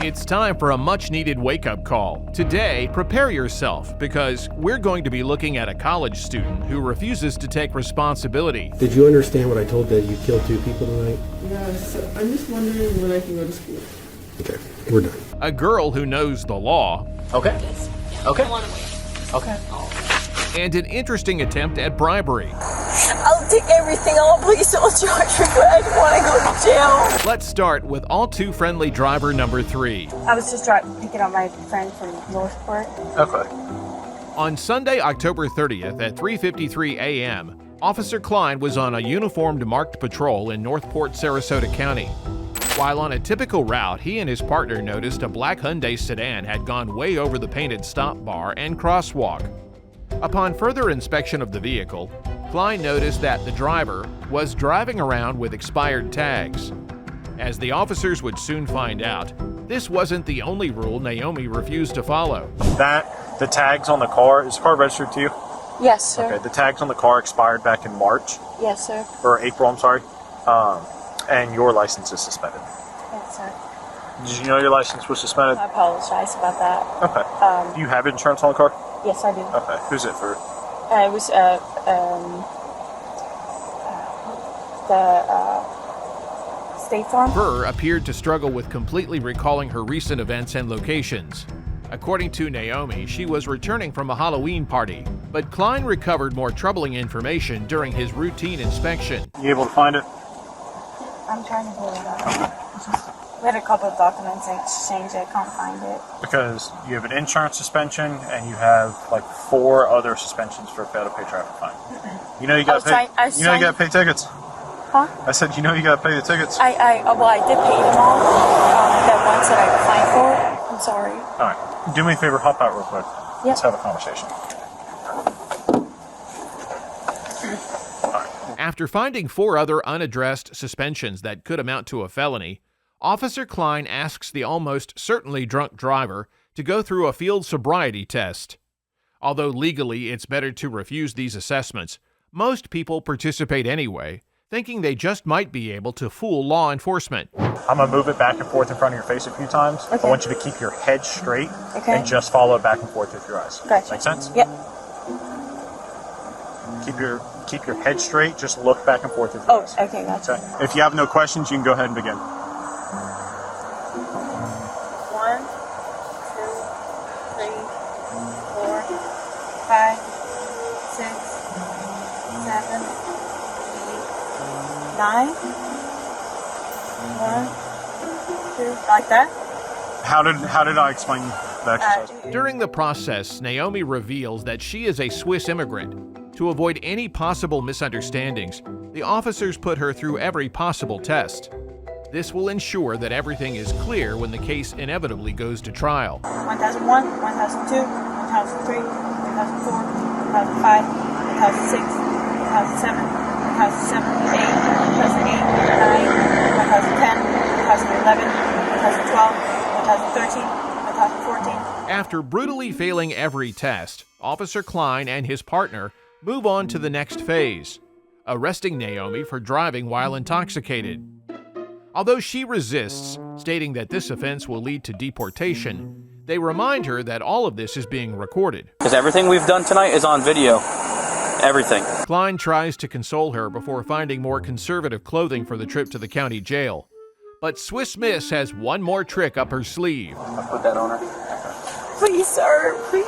It's time for a much-needed wake-up call. Today, prepare yourself because we're going to be looking at a college student who refuses to take responsibility. Did you understand what I told that you killed 2 people tonight? Yeah, so I'm just wondering when I can go to school. Okay, we're done. A girl who knows the law. Okay. Okay. Okay. And an interesting attempt at bribery. I'll take everything off. Please don't charge me, but I don't want to go to jail. Let's start with all-too-friendly driver number 3. I was just picking up my friend from Northport. Okay. On Sunday, October 30th at 3:53 a.m., Officer Klein was on a uniformed marked patrol in Northport, Sarasota County. While on a typical route, he and his partner noticed a black Hyundai sedan had gone way over the painted stop bar and crosswalk. Upon further inspection of the vehicle, Klein noticed that the driver was driving around with expired tags. As the officers would soon find out, this wasn't the only rule Naomi refused to follow. The tags on the car, is the car registered to you? Yes, sir. Okay, the tags on the car expired back in March, Yes, sir. or April, I'm sorry, and your license is suspended. Yes, sir. Did you know your license was suspended? I apologize about that. Okay. Do you have insurance on the car? Yes, I do. Okay. Who's it for? It was State Farm. Burr appeared to struggle with completely recalling her recent events and locations. According to Naomi, she was returning from a Halloween party, but Klein recovered more troubling information during his routine inspection. You able to find it? I'm trying to pull it up. We had a couple of documents exchanged. I can't find it. Because you have an insurance suspension and you have like 4 other suspensions for fail to pay traffic fine. You know you got to pay. You know you got to pay tickets. Huh? I said you know you got to pay the tickets. I did pay them all. The ones that I applied for. I'm sorry. All right. Do me a favor. Hop out real quick. Yep. Let's have a conversation. After finding 4 other unaddressed suspensions that could amount to a felony, Officer Klein asks the almost certainly drunk driver to go through a field sobriety test. Although legally it's better to refuse these assessments, most people participate anyway, thinking they just might be able to fool law enforcement. I'm going to move it back and forth in front of your face a few times. Okay. I want you to keep your head straight Okay. and just follow it back and forth with your eyes. Gotcha. Make sense? Yep. Keep your head straight. Just look back and forth with your eyes. Okay, gotcha. Okay. If you have no questions, you can go ahead and begin. 1, 2, 3, 4, 5, 6, 7, 8, 9. 1, 2, like that. How did I explain the exercise? During the process, Naomi reveals that she is a Swiss immigrant. To avoid any possible misunderstandings, the officers put her through every possible test. This will ensure that everything is clear when the case inevitably goes to trial. 1001, 1002, 1003, 1004, 1005, 1006, 2007, 2007, 8, 2008, 9, 2010, 2011, 2012, 2013, 2014. After brutally failing every test, Officer Klein and his partner move on to the next phase, arresting Naomi for driving while intoxicated. Although she resists, stating that this offense will lead to deportation, they remind her that all of this is being recorded. Because everything we've done tonight is on video. Everything. Klein tries to console her before finding more conservative clothing for the trip to the county jail. But Swiss Miss has one more trick up her sleeve. I'll put that on her. Please, sir, please.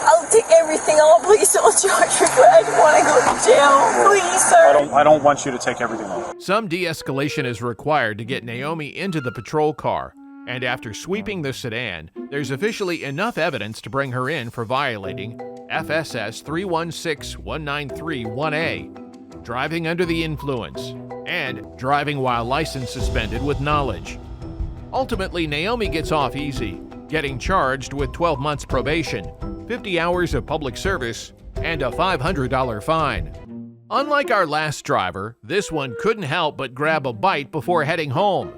I'll take everything off. Please don't charge me, but I don't want to go to jail. Please, sir. I don't want you to take everything off. Some de-escalation is required to get Naomi into the patrol car, and after sweeping the sedan, there's officially enough evidence to bring her in for violating FSS 316193-1A, driving under the influence, and driving while license suspended with knowledge. Ultimately, Naomi gets off easy, getting charged with 12 months probation, 50 hours of public service, and a $500 fine. Unlike our last driver, this one couldn't help but grab a bite before heading home.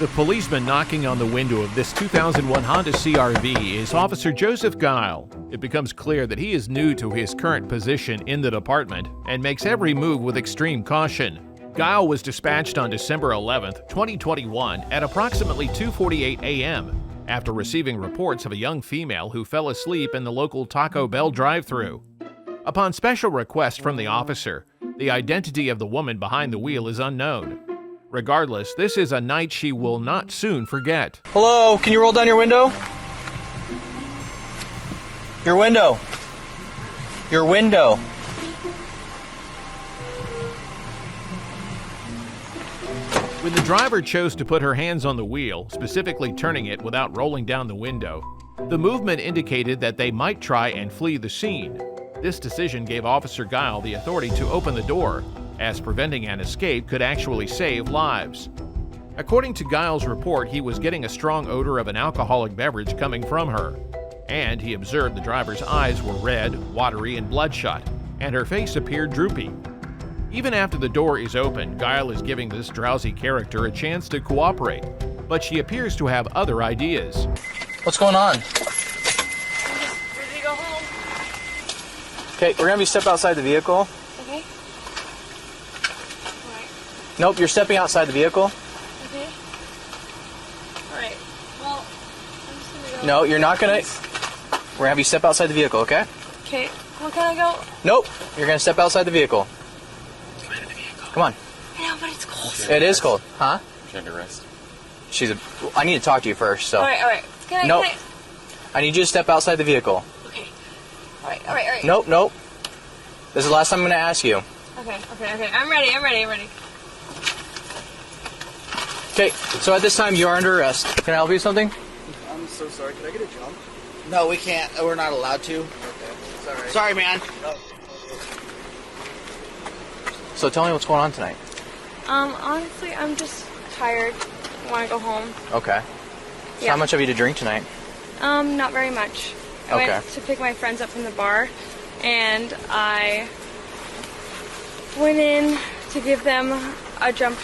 The policeman knocking on the window of this 2001 Honda CR-V is Officer Joseph Guile. It becomes clear that he is new to his current position in the department and makes every move with extreme caution. Guile was dispatched on December 11, 2021 at approximately 2:48 a.m. after receiving reports of a young female who fell asleep in the local Taco Bell drive-thru. Upon special request from the officer, the identity of the woman behind the wheel is unknown. Regardless, this is a night she will not soon forget. Hello, can you roll down your window? Your window. Your window. When the driver chose to put her hands on the wheel, specifically turning it without rolling down the window, the movement indicated that they might try and flee the scene. This decision gave Officer Guile the authority to open the door, as preventing an escape could actually save lives. According to Guile's report, he was getting a strong odor of an alcoholic beverage coming from her, and he observed the driver's eyes were red, watery, and bloodshot, and her face appeared droopy. Even after the door is open, Guile is giving this drowsy character a chance to cooperate, but she appears to have other ideas. What's going on? Ready to go home? Okay, we're gonna be step outside the vehicle. Okay. Nope, you're stepping outside the vehicle. Okay. Alright. Well, I'm just gonna go. No, you're not gonna. We're gonna have you step outside the vehicle, okay? Okay. Well, can I go? Nope, you're gonna step outside the vehicle. Come on. I know, but it's cold. It is cold, huh? She's under arrest. I need to talk to you first, so. Alright. Nope. I need you to step outside the vehicle. Okay. Alright. Nope. This is the last time I'm gonna ask you. Okay. I'm ready. Okay, so at this time you are under arrest. Can I help you with something? I'm so sorry. Can I get a jump? No, we can't. We're not allowed to. Okay. Sorry, man. No. So tell me what's going on tonight. Honestly, I'm just tired. I want to go home. Okay. So Yeah. how much have you to drink tonight? Not very much. I Okay. went to pick my friends up from the bar, and I went in to give them a jump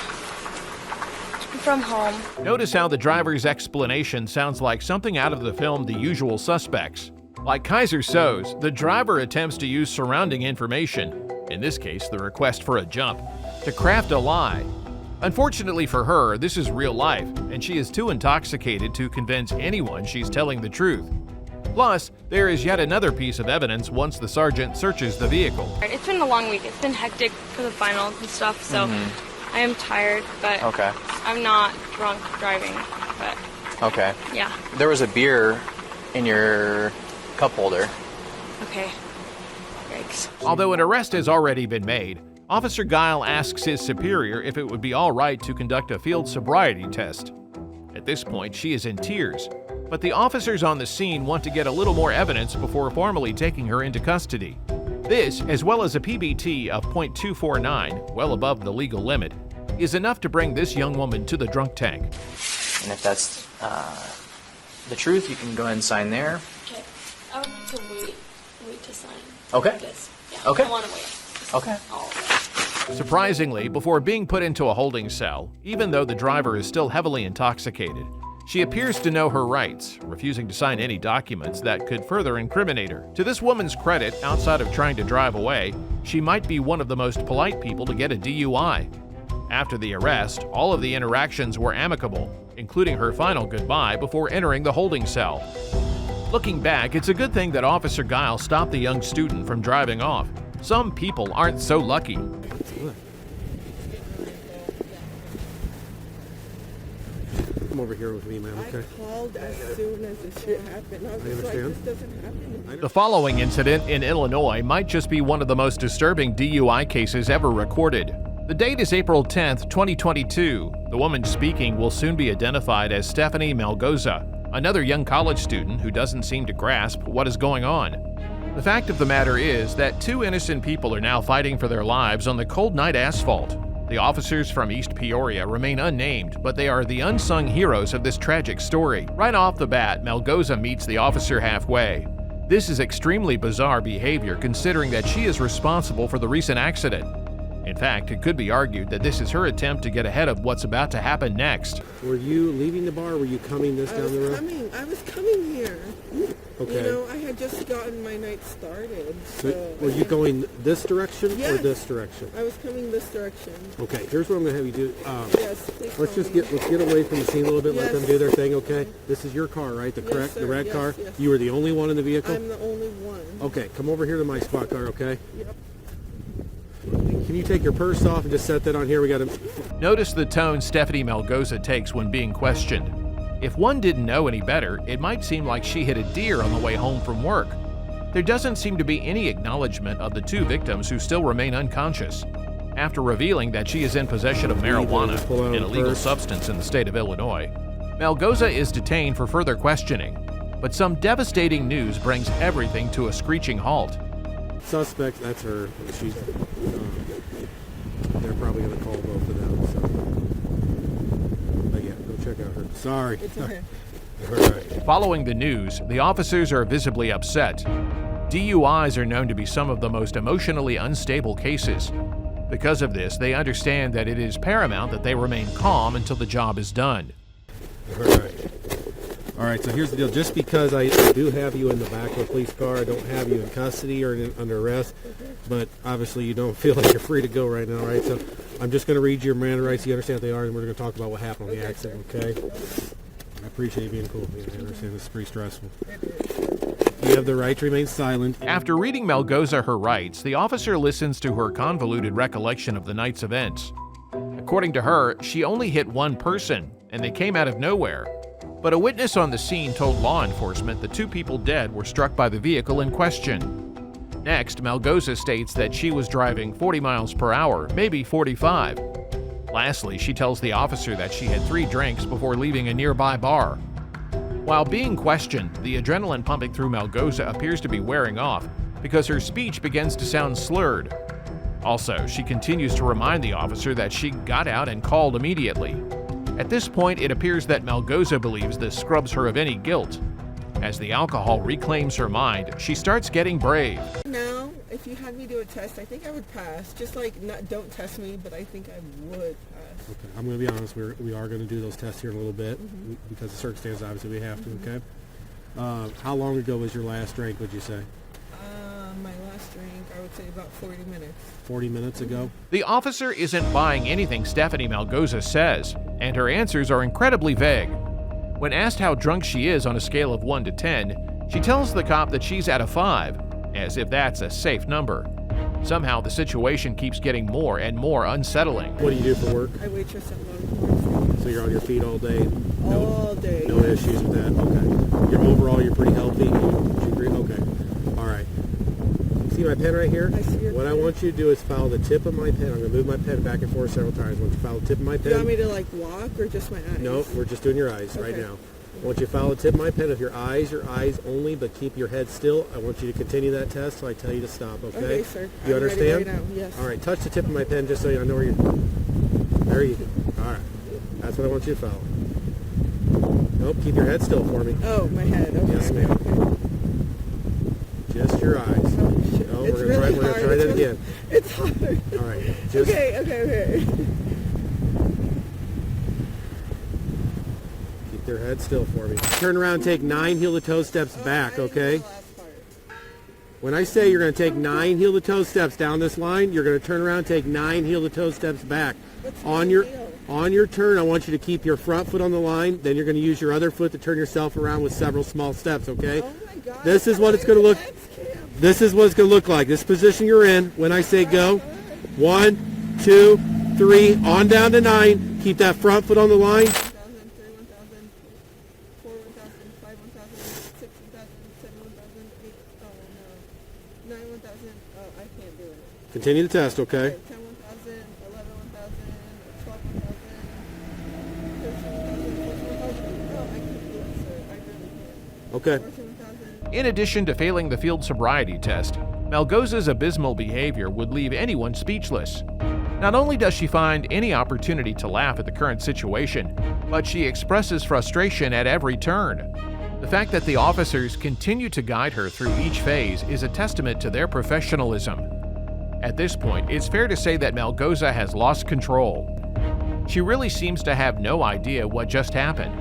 from home. Notice how the driver's explanation sounds like something out of the film The Usual Suspects. Like Kaiser Soze, the driver attempts to use surrounding information, in this case the request for a jump, to craft a lie. Unfortunately for her, this is real life, and she is too intoxicated to convince anyone she's telling the truth. Plus, there is yet another piece of evidence once the sergeant searches the vehicle. It's been a long week. It's been hectic for the finals and stuff, so I am tired, but Okay. I'm not drunk driving. But Okay. yeah, There was a beer in your cup holder. okay. Yikes. Although an arrest has already been made, Officer Guile asks his superior if it would be all right to conduct a field sobriety test. At this point, she is in tears, but the officers on the scene want to get a little more evidence before formally taking her into custody. This, as well as a PBT of .249, well above the legal limit, is enough to bring this young woman to the drunk tank. And if that's the truth, you can go ahead and sign there. Okay. I would like to wait to sign. Okay. This. Yeah. Okay. I want to wait. Okay. All of it. Surprisingly, before being put into a holding cell, even though the driver is still heavily intoxicated, she appears to know her rights, refusing to sign any documents that could further incriminate her. To this woman's credit, outside of trying to drive away, she might be one of the most polite people to get a DUI. After the arrest, all of the interactions were amicable, including her final goodbye before entering the holding cell. Looking back, it's a good thing that Officer Guile stopped the young student from driving off. Some people aren't so lucky. Come over here with me, man, okay? I called as soon as the shit happened. I was just like, understand. this doesn't happen. The following incident in Illinois might just be one of the most disturbing DUI cases ever recorded. The date is April 10th, 2022. The woman speaking will soon be identified as Stephanie Malgoza, another young college student who doesn't seem to grasp what is going on. The fact of the matter is that two innocent people are now fighting for their lives on the cold night asphalt. The officers from East Peoria remain unnamed, but they are the unsung heroes of this tragic story. Right off the bat, Malgoza meets the officer halfway. This is extremely bizarre behavior considering that she is responsible for the recent accident. In fact, it could be argued that this is her attempt to get ahead of what's about to happen next. Were you leaving the bar? Or were you coming down the road? I was coming here. Okay. You know, I had just gotten my night started. So were you going this direction or Yes. this direction? I was coming this direction. Okay, here's what I'm gonna have you do. Yes, please Let's tell just me. get away from the scene a little bit. Let Yes. them do their thing. Okay. This is your car, right? The Yes, correct, the sir. red Yes, car. yes. You were the only one in the vehicle. I'm the only one. Okay, come over here to my spot car. Okay. Yep. Can you take your purse off and just set that on here? We got to. Notice the tone Stephanie Malgoza takes when being questioned. If one didn't know any better, it might seem like she hit a deer on the way home from work. There doesn't seem to be any acknowledgement of the two victims who still remain unconscious. After revealing that she is in possession of marijuana, an illegal substance in the state of Illinois, Malgoza is detained for further questioning. But some devastating news brings everything to a screeching halt. Suspect, that's her. She's. They're probably going to call both of them. So. But yeah, go check out her. Sorry. It's okay. All right. Following the news, the officers are visibly upset. DUIs are known to be some of the most emotionally unstable cases. Because of this, they understand that it is paramount that they remain calm until the job is done. All right. All right, so here's the deal. Just because I do have you in the back of a police car, I don't have you in custody or under arrest, but obviously you don't feel like you're free to go right now, right? So I'm just going to read your Miranda rights. You understand what they are, and we're going to talk about what happened on the accident, okay? I appreciate you being cool. I understand this is pretty stressful. You have the right to remain silent. After reading Malgoza her rights, the officer listens to her convoluted recollection of the night's events. According to her, she only hit one person, and they came out of nowhere. But a witness on the scene told law enforcement the two people dead were struck by the vehicle in question. Next, Malgoza states that she was driving 40 miles per hour, maybe 45. Lastly, she tells the officer that she had 3 drinks before leaving a nearby bar. While being questioned, the adrenaline pumping through Malgoza appears to be wearing off because her speech begins to sound slurred. Also, she continues to remind the officer that she got out and called immediately. At this point, it appears that Malgoza believes this scrubs her of any guilt. As the alcohol reclaims her mind, she starts getting brave. Now, if you had me do a test, I think I would pass. Just like, don't test me, but I think I would pass. Okay, I'm going to be honest. We are going to do those tests here in a little bit because of circumstances. Obviously, we have to. Okay. How long ago was your last drink? Would you say? My last drink, I would say about 40 minutes. 40 minutes ago. The officer isn't buying anything Stephanie Malgoza says, and her answers are incredibly vague. When asked how drunk she is on a scale of 1 to 10, she tells the cop that she's at a 5, as if that's a safe number. Somehow, the situation keeps getting more and more unsettling. What do you do for work? I waitress at Longhorn. So you're on your feet all day? All day. No issues with that? Okay. Overall, you're pretty healthy? You agree? Okay. All right. See my pen right here? I see your What pen. I want you to do is follow the tip of my pen. I'm going to move my pen back and forth several times. I want you to follow the tip of my pen. Do you want me to like walk or just my eyes? No, we're just doing your eyes right Okay. now. I want you to follow the tip of my pen. If your eyes only, but keep your head still. I want you to continue that test till I tell you to stop, okay? Okay, sir. You I'm understand? ready right now. Yes. All right, touch the tip of my pen just so I know where you're... There you go. All right. That's what I want you to follow. Nope, keep your head still for me. Oh, my head. Okay. Yes, ma'am. Okay. Just your eyes. Oh, shit. No, It's we're gonna really try that hard. again. It's hard. All right. Just Okay. keep their head still for me. Turn around and take 9 heel-to-toe steps back, okay? When I say you're going to take 9 heel-to-toe steps down this line, you're going to turn around and take 9 heel-to-toe steps back. On your turn, I want you to keep your front foot on the line. Then you're going to use your other foot to turn yourself around with several small steps, okay? Oh my God. This is what it's going to look. This is what it's going to look like. This position you're in. When I say go, 1, 2, 3, on down to 9. Keep that front foot on the line. 1,000, 3, 1,000, 4, 1,000, 5, 1,000, 6, 1,000, 7, 1,000, 8. Oh no. 9, 1,000. Oh, I can't do it. Continue the test, okay? Okay, 10, 1,000, 11, 1,000, 12, 1,000, 13, 1,000, 14, 1,000. No, I can't do it, sir. I really can't. Okay. 14,000. In addition to failing the field sobriety test, Malgoza's abysmal behavior would leave anyone speechless. Not only does she find any opportunity to laugh at the current situation, but she expresses frustration at every turn. The fact that the officers continue to guide her through each phase is a testament to their professionalism. At this point, it's fair to say that Malgoza has lost control. She really seems to have no idea what just happened.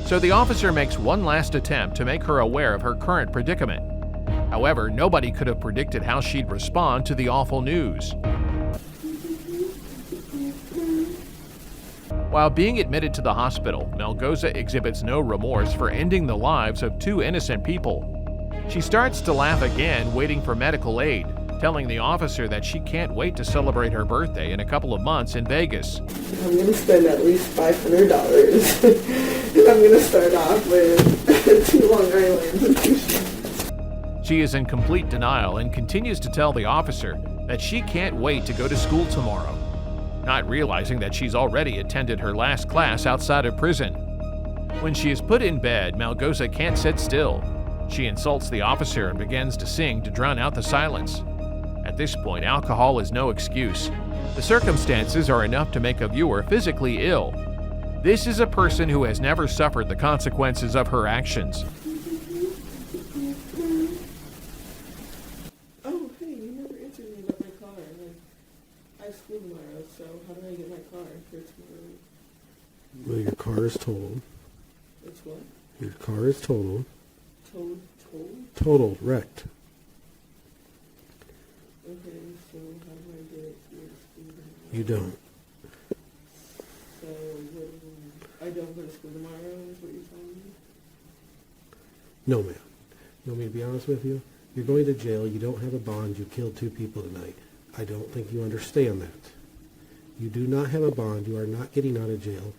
So the officer makes one last attempt to make her aware of her current predicament. However, nobody could have predicted how she'd respond to the awful news. While being admitted to the hospital, Malgoza exhibits no remorse for ending the lives of 2 innocent people. She starts to laugh again, waiting for medical aid, telling the officer that she can't wait to celebrate her birthday in a couple of months in Vegas. I'm going to spend at least $500. And I'm going to start off with 2 Long Islands and 2 shoes. She is in complete denial and continues to tell the officer that she can't wait to go to school tomorrow, not realizing that she's already attended her last class outside of prison. When she is put in bed, Malgoza can't sit still. She insults the officer and begins to sing to drown out the silence. At this point, alcohol is no excuse. The circumstances are enough to make a viewer physically ill. This is a person who has never suffered the consequences of her actions. Oh, hey, you never answered me about my car. I have school tomorrow, so how do I get my car for tomorrow? Well, your car is totaled. It's what? Your car is totaled. Totaled? Totaled, wrecked. Okay, so how do I get it here to school tomorrow? You don't. So, I don't go to school tomorrow, is what you're telling me? No, ma'am. You want me to be honest with you? You're going to jail. You don't have a bond. You killed 2 people tonight. I don't think you understand that. You do not have a bond. You are not getting out of jail.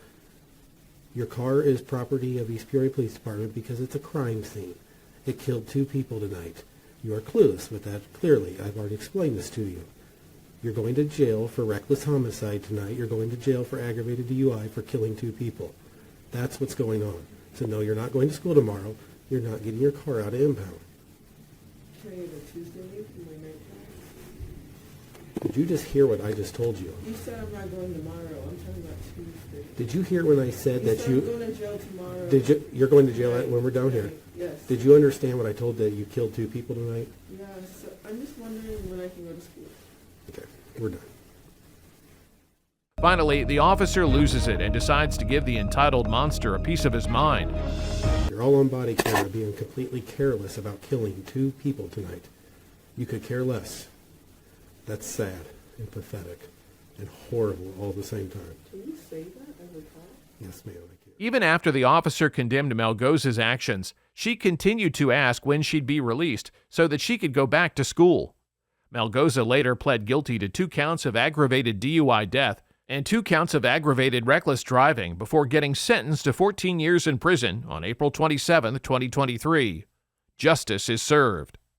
Your car is property of East Peoria Police Department because it's a crime scene. It killed 2 people tonight. You are clueless with that, clearly. I've already explained this to you. You're going to jail for reckless homicide tonight. You're going to jail for aggravated DUI for killing 2 people. That's what's going on. So no, you're not going to school tomorrow. You're not getting your car out of impound. Can I have a Tuesday for my night class? Did you just hear what I just told you? You said I'm not going tomorrow. I'm talking about Tuesday. Did you hear when I said that I'm going to jail tomorrow. Did you? You're going to jail when we're down here? Yes. Did you understand what I told that you killed 2 people tonight? Yeah, so I'm just wondering when I can go to school. Okay, we're done. Finally, the officer loses it and decides to give the entitled monster a piece of his mind. You're all on body camera being completely careless about killing 2 people tonight. You could care less. That's sad and pathetic and horrible all at the same time. Can you say that as a cop? Yes, ma'am, I can. Even after the officer condemned Malgoza's actions, she continued to ask when she'd be released so that she could go back to school. Malgoza later pled guilty to 2 counts of aggravated DUI death and 2 counts of aggravated reckless driving before getting sentenced to 14 years in prison on April 27, 2023. Justice is served.